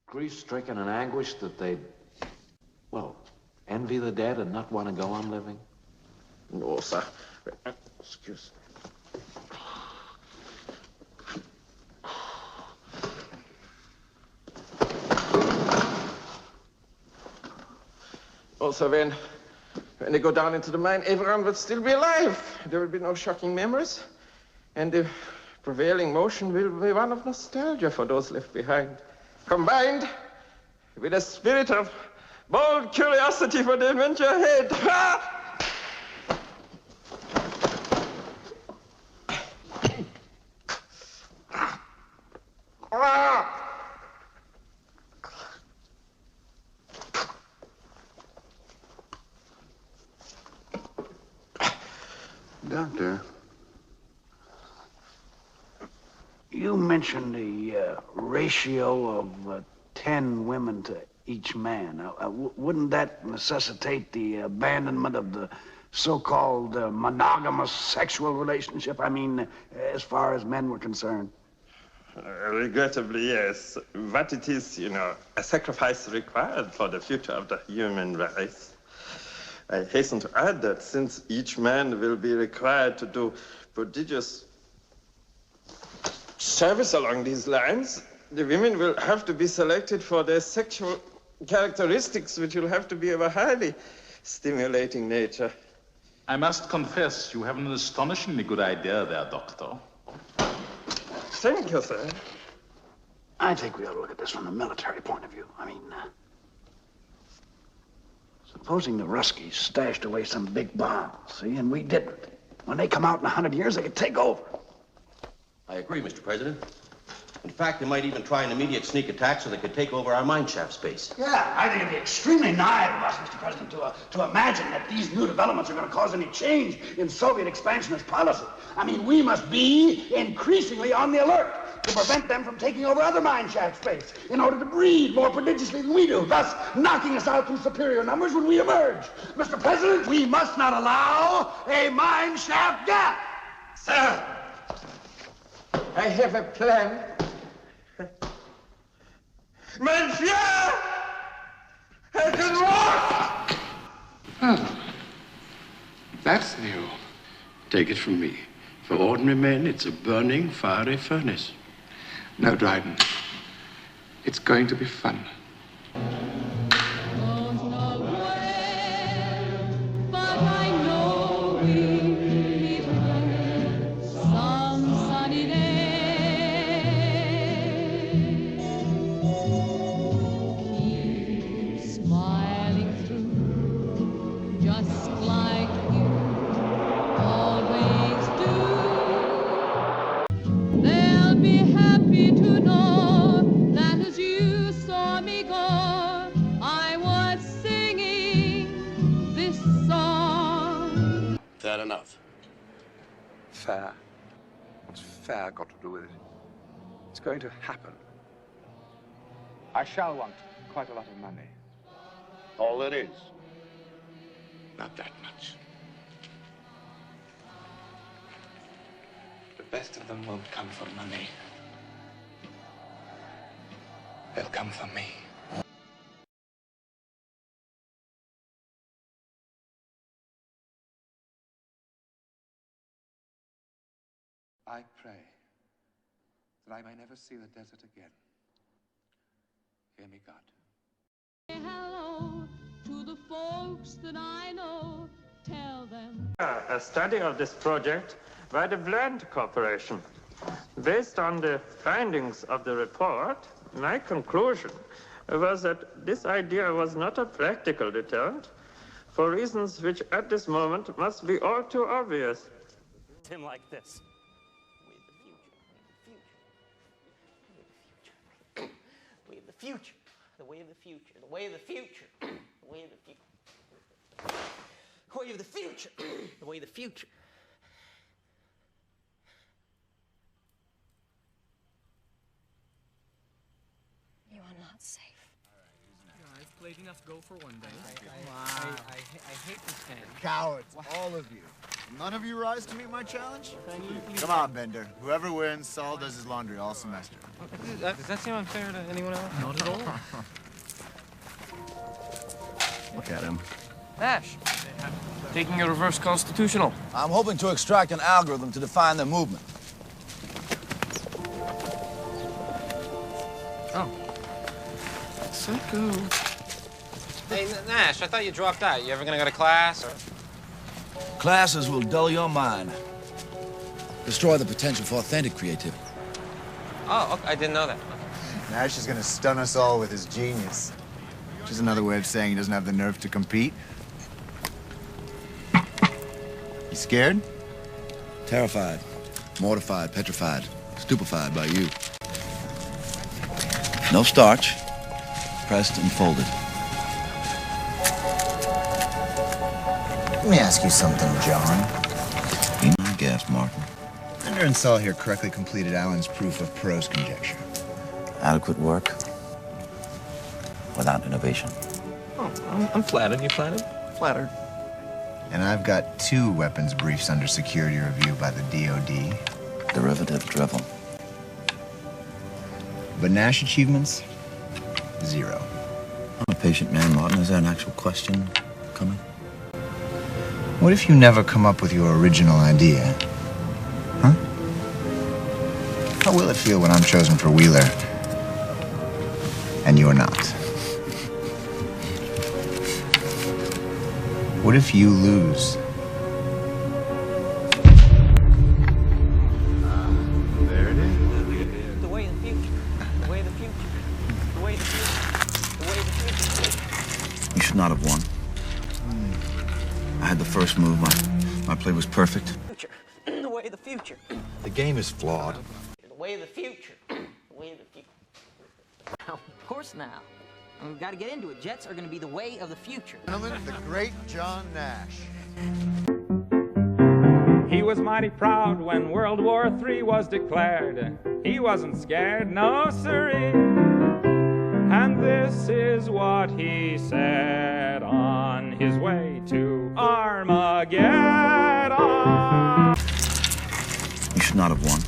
grief-stricken and anguished that they'd, well, envy the dead and not want to go on living? No, sir. Excuse me. Also, when they go down into the mine, everyone will still be alive. There will be no shocking memories. And the prevailing motion will be one of nostalgia for those left behind, combined with a spirit of bold curiosity for the adventure ahead. Doctor, you mentioned the ratio of 10 women to each man. Wouldn't that necessitate the abandonment of the so-called monogamous sexual relationship? I mean, as far as men were concerned. Regrettably, yes. But it is, a sacrifice required for the future of the human race. I hasten to add that since each man will be required to do prodigious service along these lines, the women will have to be selected for their sexual characteristics, which will have to be of a highly stimulating nature. I must confess, you have an astonishingly good idea there, Doctor. Thank you, sir. I think we ought to look at this from a military point of view. I mean, supposing the Ruskies stashed away some big bomb, see, and we didn't. When they come out in 100 years, they could take over. I agree, Mr. President. In fact, they might even try an immediate sneak attack so they could take over our mine shaft space. Yeah, I think it'd be extremely naive of us, Mr. President, to imagine that these new developments are going to cause any change in Soviet expansionist policy. I mean, we must be increasingly on the alert to prevent them from taking over other mine shaft space in order to breed more prodigiously than we do, thus knocking us out through superior numbers when we emerge. Mr. President, we must not allow a mine shaft gap. Sir, I have a plan. Mein Führer! I can walk! Oh, that's new. Take it from me. For ordinary men, it's a burning, fiery furnace. No, Dryden. It's going to be fun. Enough. Fair? What's fair got to do with it? It's going to happen. I shall want quite a lot of money. All there is. Not that much. The best of them won't come for money. They'll come for me. I pray that I may never see the desert again. Hear me, God. Hello to the folks that I know. Tell them. A study of this project by the Bland Corporation. Based on the findings of the report, my conclusion was that this idea was not a practical deterrent for reasons which at this moment must be all too obvious. Him like this. The future, the way of the future, the way of the future, the way of the future, the way of the future, the way of the future. You are not safe. I've played enough Go for one day. I hate this game. Cowards, all of you. None of you rise to meet my challenge? Come on, Bender. Whoever wins, Saul does his laundry all semester. Does that seem unfair to anyone else? Not at all. look at him. Nash, taking a reverse constitutional. I'm hoping to extract an algorithm to define their movement. Oh. Psycho. Hey, Nash, I thought you dropped out. You ever gonna go to class, or...? Classes will dull your mind. Destroy the potential for authentic creativity. Oh, okay. I didn't know that. Nash is gonna stun us all with his genius. Which is another way of saying he doesn't have the nerve to compete. You scared? Terrified, mortified, petrified, stupefied by you. No starch, pressed and folded. Let me ask you something, John. Be my guest, Martin. Bender and Saul here correctly completed Allen's proof of Perot's conjecture. Adequate work without innovation. Oh, I'm flattered. You flattered? Flattered. And I've got 2 weapons briefs under security review by the DOD. Derivative drivel. But Nash achievements? 0. I'm a patient man, Martin. Is there an actual question coming? What if you never come up with your original idea? Huh? How will it feel when I'm chosen for Wheeler and you're not? What if you lose? There it is. The way of the future. The way of the future. The way of the future. The way of the future. You should not have won. I had the first move. My play was perfect. The way of the future. The game is flawed. The way of the future. The way of the future. Of course now. And we've got to get into it. Jets are going to be the way of the future. Gentlemen, the great John Nash. He was mighty proud when World War III was declared. He wasn't scared, no siree. And this is what he said on his way to Armageddon. You should not have won.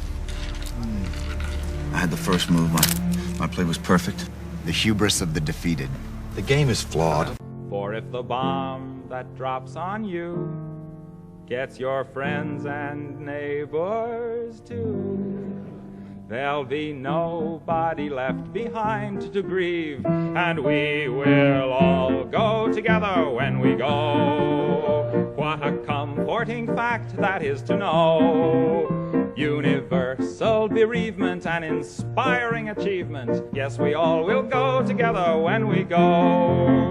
I had the first move. My play was perfect. The hubris of the defeated. The game is flawed. For if the bomb that drops on you gets your friends and neighbors too, there'll be nobody left behind to grieve, and we will all go together when we go. What a comforting fact that is to know. Universal bereavement and inspiring achievement. Yes, we all will go together when we go.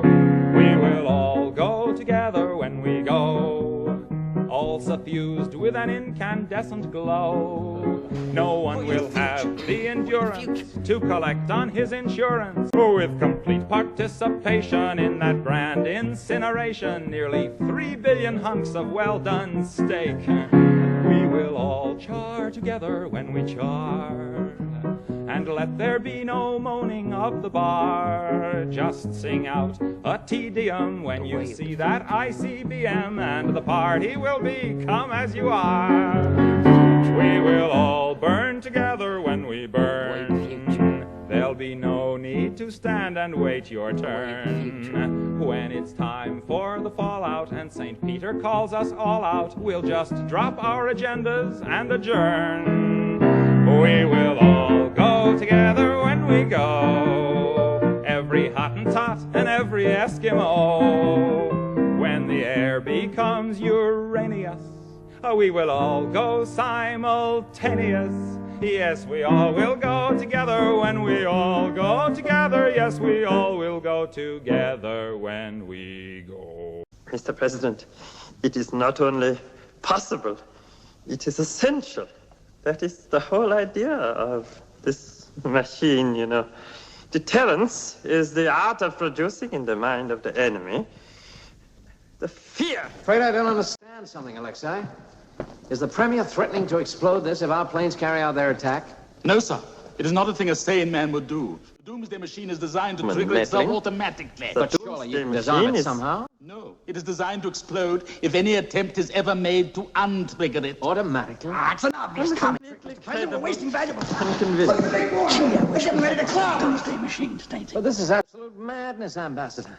We will all go together when we go. All suffused with an incandescent glow. No one will have the endurance to collect on his insurance. With complete participation in that grand incineration, nearly 3 billion hunks of well-done steak. We will all char together when we char. And let there be no moaning of the bar. Just sing out a Te Deum when you see that ICBM, and the party will be come as you are. We will all burn together when we burn. There'll be no need to stand and wait your turn. When it's time for the fallout and St. Peter calls us all out, we'll just drop our agendas and adjourn. We will all go together when we go. Every Hottentot and every Eskimo. When the air becomes Uranus, we will all go simultaneous. Yes, we all will go together when we all go together. Yes, we all will go together when we go. Mr. President, it is not only possible, it is essential. That is the whole idea of this machine, you know. Deterrence is the art of producing in the mind of the enemy the fear. Afraid I don't understand something, Alexei. Is the Premier threatening to explode this if our planes carry out their attack? No, sir. It is not a thing a sane man would do. The doomsday machine is designed to trigger itself automatically. But surely you can disarm it somehow? No. It is designed to explode if any attempt is ever made to untrigger it. Automatically? It's an obvious comic trick, Mr. President. We're wasting valuable time. Unconvinced. We're getting ready to close. Doomsday machine, Stacy. But this is absolute madness, Ambassador.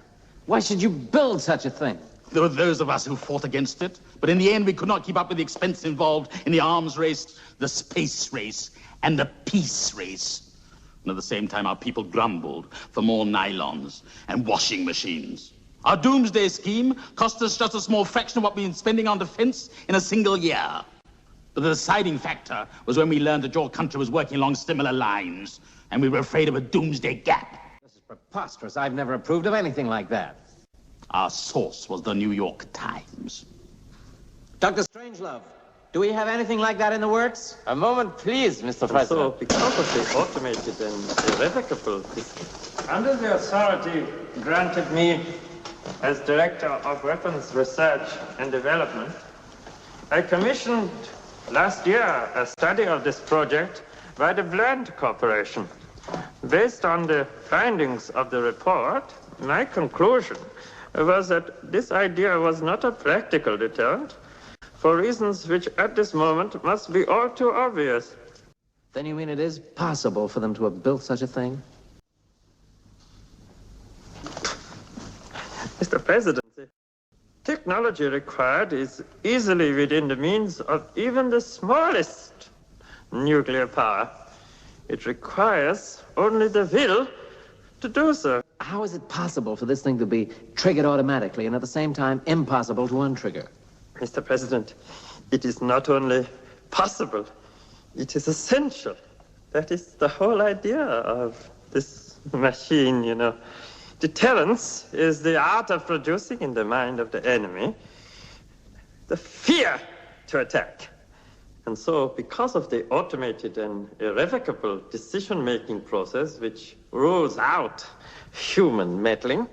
Why should you build such a thing? There were those of us who fought against it, but in the end we could not keep up with the expense involved in the arms race, the space race, and the peace race. And at the same time, our people grumbled for more nylons and washing machines. Our doomsday scheme cost us just a small fraction of what we've been spending on defense in a single year. But the deciding factor was when we learned that your country was working along similar lines, and we were afraid of a doomsday gap. This is preposterous. I've never approved of anything like that. Our source was the New York Times. Dr. Strangelove, do we have anything like that in the works? A moment, please, Mr. President. So, because of the automated and irrevocable system, under the authority granted me as Director of Weapons Research and Development, I commissioned last year a study of this project by the Bland Corporation. Based on the findings of the report, my conclusion was that this idea was not a practical deterrent for reasons which at this moment must be all too obvious. Then you mean it is possible for them to have built such a thing? Mr. President, the technology required is easily within the means of even the smallest nuclear power. It requires only the will to do so. How is it possible for this thing to be triggered automatically and at the same time impossible to untrigger? Mr. President, it is not only possible, it is essential. That is the whole idea of this machine, you know. Deterrence is the art of producing in the mind of the enemy the fear to attack. And so, because of the automated and irrevocable decision-making process which rules out human meddling,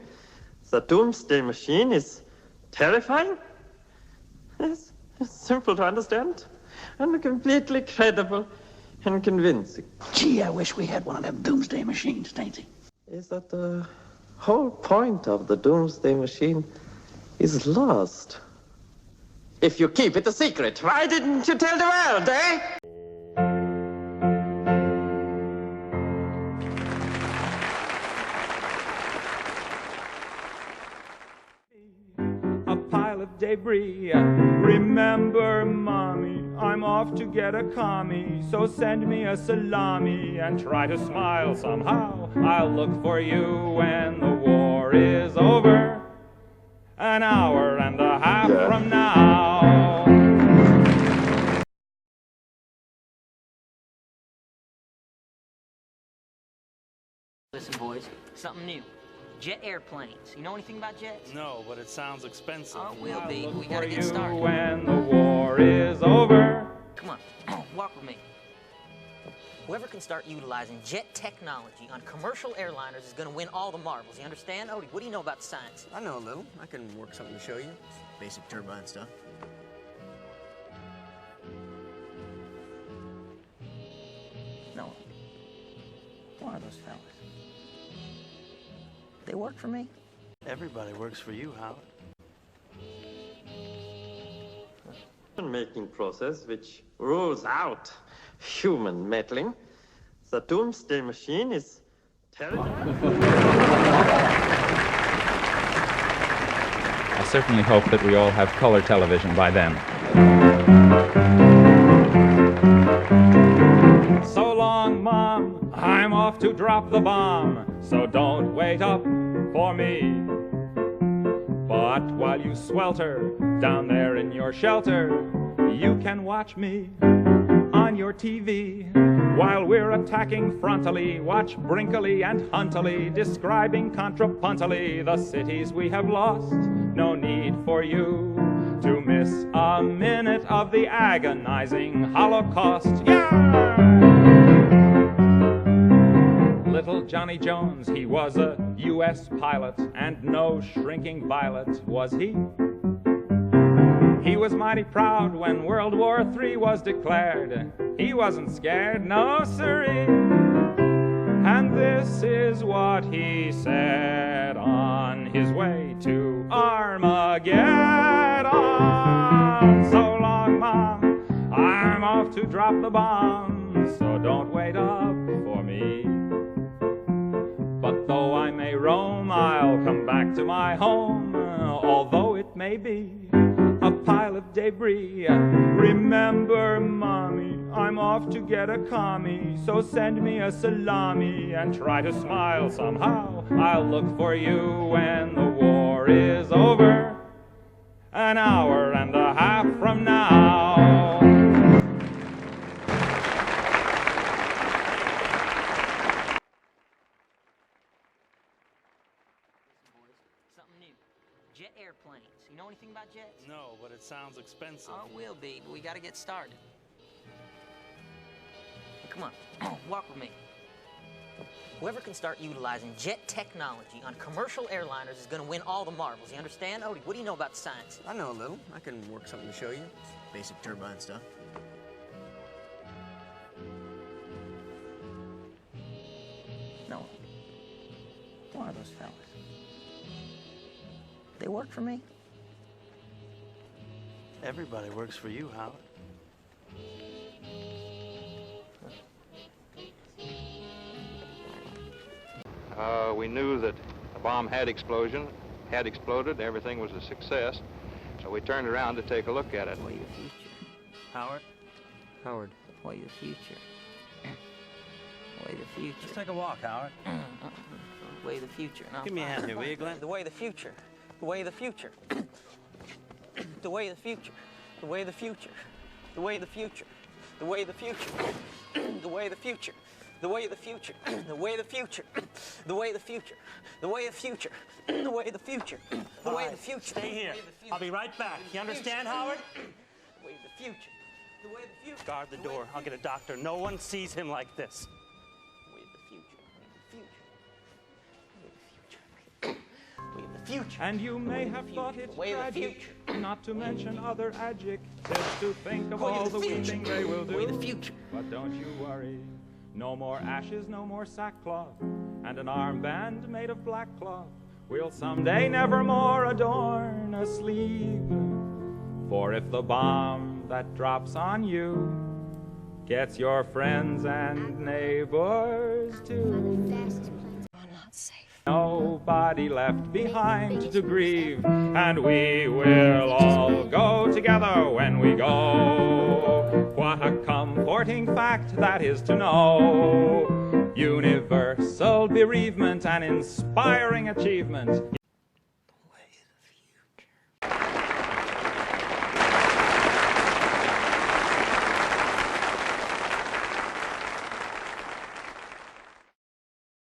the doomsday machine is terrifying, it's simple to understand, and completely credible and convincing. Gee, I wish we had one of them doomsday machines, Stainsy. Is that the whole point of the doomsday machine is lost? If you keep it a secret, why didn't you tell the world, eh? A pile of debris. Remember, mommy, I'm off to get a commie, so send me a salami and try to smile somehow. I'll look for you when the war is over, an hour and a half from now. Listen, boys, something new. Jet airplanes. You know anything about jets? No, but it sounds expensive. Oh, it will be. We gotta get started. When the war is over. Come on, walk with me. Whoever can start utilizing jet technology on commercial airliners is going to win all the marbles. You understand? Odie, what do you know about science? I know a little. I can work something to show you. Basic turbine stuff. No. One of those fellas. They work for me? Everybody works for you, Howard. Making process which rules out human meddling. The doomsday machine is terrible. I certainly hope that we all have color television by then. So long, Mom. I'm off to drop the bomb, so don't wait up for me. But while you swelter down there in your shelter, you can watch me on your TV. While we're attacking frontally, watch Brinkley and Huntley describing contrapuntally the cities we have lost. No need for you to miss a minute of the agonizing Holocaust. Yeah! Little Johnny Jones, he was a U.S. pilot, and no shrinking violet was he. He was mighty proud when World War III was declared. He wasn't scared, no siree. And this is what he said on his way to Armageddon. So long, Mom, I'm off to drop the bomb, so don't wait up for me. But though I may roam, I'll come back back to my home, although it may be a pile of debris. Remember, Mommy, I'm off to get a commie, so send me a salami and try to smile somehow. I'll look for you when the war is over, an hour and a half from now. Something new. Jet airplanes. You know anything about jets? No, but it sounds expensive. Oh, it will be, but we gotta get started. Come on, walk with me. Whoever can start utilizing jet technology on commercial airliners is gonna win all the marbles. You understand? Odie, what do you know about science? I know a little. I can work something to show you. Basic turbine stuff. No. One of those fellas. They work for me. Everybody works for you, Howard. We knew that the bomb had exploded, everything was a success, so we turned around to take a look at it. The way of the future. Howard? Howard, the way of the future. The way of the future. Let's take a walk, Howard. The way of the future. No. Give me a hand here, will you, Glenn? The way of the future. The way of the future. The way of the future. The way of the future. The way of the future. The way of the future. The way of the future. The way of the future. The way of the future. The way of the future. The way of the future. The way of the future. The way of the future. Stay here. I'll be right back. You understand, Howard? The way of the future. The way of the future. Guard the door. I'll get a doctor. No one sees him like this. The way of the future. The way of the future. The way of the future. And you may have thought it tragic, not to mention other adjectives, to think of all the weeping they will do. But don't you worry, no more ashes, no more sackcloth, and an armband made of black cloth will someday nevermore adorn a sleeve. For if the bomb that drops on you gets your friends and neighbors too, nobody left behind to grieve, and we will all go together when we go. What a comforting fact that is to know. Universal bereavement, an inspiring achievement.